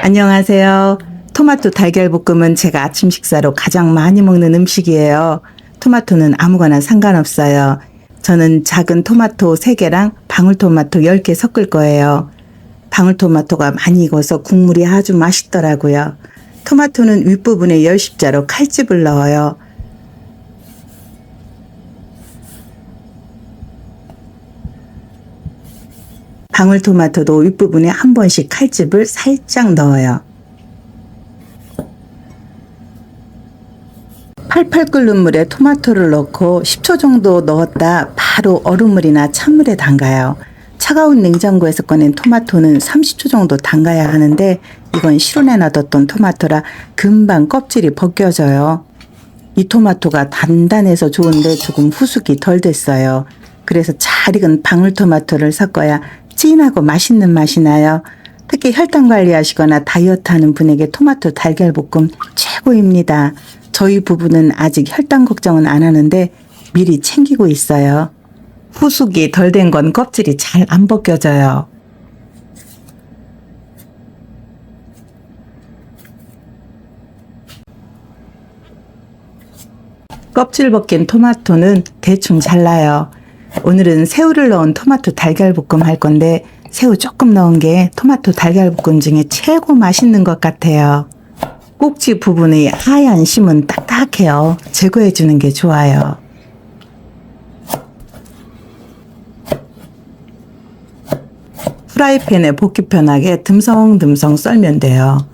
안녕하세요. 토마토 달걀볶음은 제가 아침 식사로 가장 많이 먹는 음식이에요. 토마토는 아무거나 상관없어요. 저는 작은 토마토 3개랑 방울토마토 10개 섞을 거예요. 방울토마토가 많이 익어서 국물이 아주 맛있더라고요. 토마토는 윗부분에 열십자로 칼집을 넣어요. 방울토마토도 윗부분에 한 번씩 칼집을 살짝 넣어요. 팔팔 끓는 물에 토마토를 넣고 10초 정도 넣었다 바로 얼음물이나 찬물에 담가요. 차가운 냉장고에서 꺼낸 토마토는 30초 정도 담가야 하는데 이건 실온에 놔뒀던 토마토라 금방 껍질이 벗겨져요. 이 토마토가 단단해서 좋은데 조금 후숙이 덜 됐어요. 그래서 잘 익은 방울토마토를 섞어야 진하고 맛있는 맛이 나요. 특히 혈당 관리하시거나 다이어트 하는 분에게 토마토 달걀볶음 최고입니다. 저희 부부는 아직 혈당 걱정은 안 하는데 미리 챙기고 있어요. 후숙이 덜 된 건 껍질이 잘 안 벗겨져요. 껍질 벗긴 토마토는 대충 잘라요. 오늘은 새우를 넣은 토마토 달걀볶음 할 건데 새우 조금 넣은 게 토마토 달걀볶음 중에 최고 맛있는 것 같아요. 꼭지 부분의 하얀 심은 딱딱해요. 제거해 주는 게 좋아요. 프라이팬에 볶기 편하게 듬성듬성 썰면 돼요.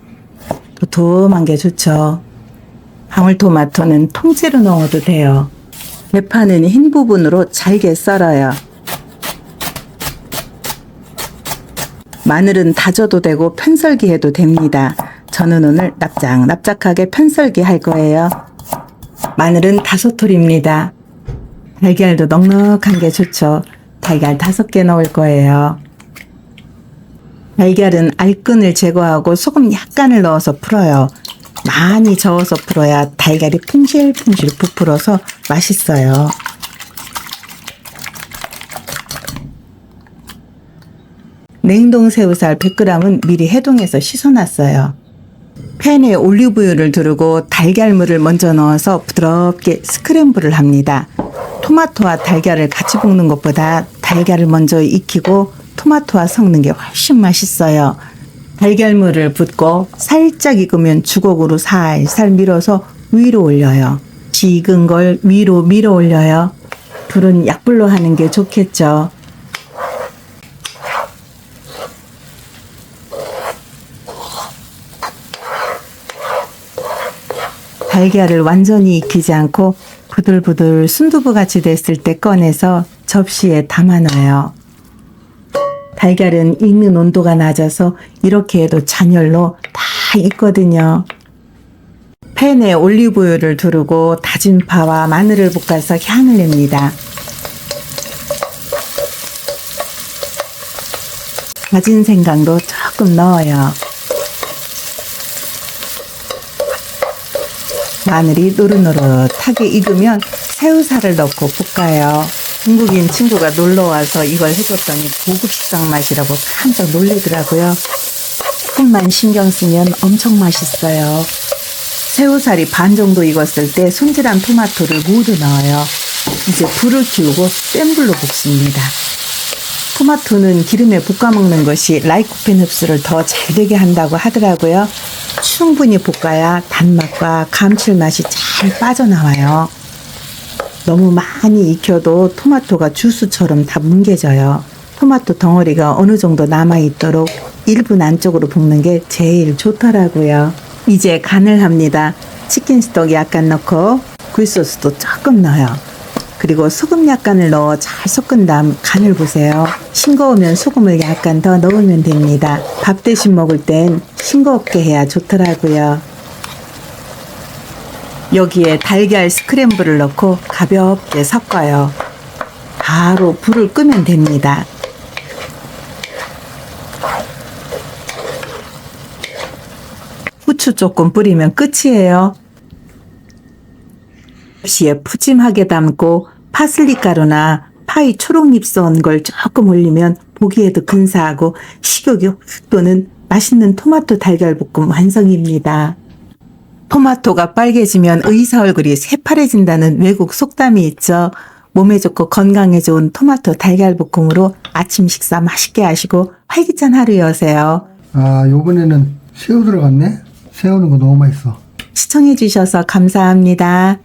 도톰한 게 좋죠. 방울토마토는 통째로 넣어도 돼요. 대파는 흰 부분으로 잘게 썰어요. 마늘은 다져도 되고 편썰기 해도 됩니다. 저는 오늘 납작납작하게 편썰기 할 거예요. 마늘은 5톨입니다. 달걀도 넉넉한 게 좋죠. 달걀 5개 넣을 거예요. 달걀은 알끈을 제거하고 소금 약간을 넣어서 풀어요. 많이 저어서 풀어야 달걀이 풍실풍실 부풀어서 맛있어요. 냉동 새우살 100g은 미리 해동해서 씻어놨어요. 팬에 올리브유를 두르고 달걀물을 먼저 넣어서 부드럽게 스크램블을 합니다. 토마토와 달걀을 같이 볶는 것보다 달걀을 먼저 익히고 토마토와 섞는 게 훨씬 맛있어요. 달걀물을 붓고 살짝 익으면 주걱으로 살살 밀어서 위로 올려요. 식은 걸 위로 밀어 올려요. 불은 약불로 하는 게 좋겠죠. 달걀을 완전히 익히지 않고 부들부들 순두부같이 됐을 때 꺼내서 접시에 담아놔요. 달걀은 익는 온도가 낮아서 이렇게 해도 잔열로 다 익거든요. 팬에 올리브유를 두르고 다진 파와 마늘을 볶아서 향을 냅니다. 다진 생강도 조금 넣어요. 마늘이 노릇노릇하게 익으면 새우살을 넣고 볶아요. 중국인 친구가 놀러와서 이걸 해줬더니 고급 식당 맛이라고 깜짝 놀리더라고요. 조금만 신경 쓰면 엄청 맛있어요. 새우살이 반 정도 익었을 때 손질한 토마토를 모두 넣어요. 이제 불을 키우고 센 불로 볶습니다. 토마토는 기름에 볶아 먹는 것이 라이코펜 흡수를 더 잘 되게 한다고 하더라고요. 충분히 볶아야 단맛과 감칠맛이 잘 빠져나와요. 너무 많이 익혀도 토마토가 주스처럼 다 뭉개져요. 토마토 덩어리가 어느 정도 남아있도록 1분 안쪽으로 볶는 게 제일 좋더라고요. 이제 간을 합니다. 치킨 스톡 약간 넣고 굴소스도 조금 넣어요. 그리고 소금 약간을 넣어 잘 섞은 다음 간을 보세요. 싱거우면 소금을 약간 더 넣으면 됩니다. 밥 대신 먹을 땐 싱겁게 해야 좋더라고요. 여기에 달걀 스크램블을 넣고 가볍게 섞어요. 바로 불을 끄면 됩니다. 후추 조금 뿌리면 끝이에요. 접시에 푸짐하게 담고 파슬리 가루나 파이 초록잎 썬 걸 조금 올리면 보기에도 근사하고 식욕이 확 도는 맛있는 토마토 달걀볶음 완성입니다. 토마토가 빨개지면 의사 얼굴이 새파래진다는 외국 속담이 있죠. 몸에 좋고 건강에 좋은 토마토 달걀볶음으로 아침 식사 맛있게 하시고 활기찬 하루 여세요. 아, 요번에는 새우 들어갔네? 새우는 거 너무 맛있어. 시청해주셔서 감사합니다.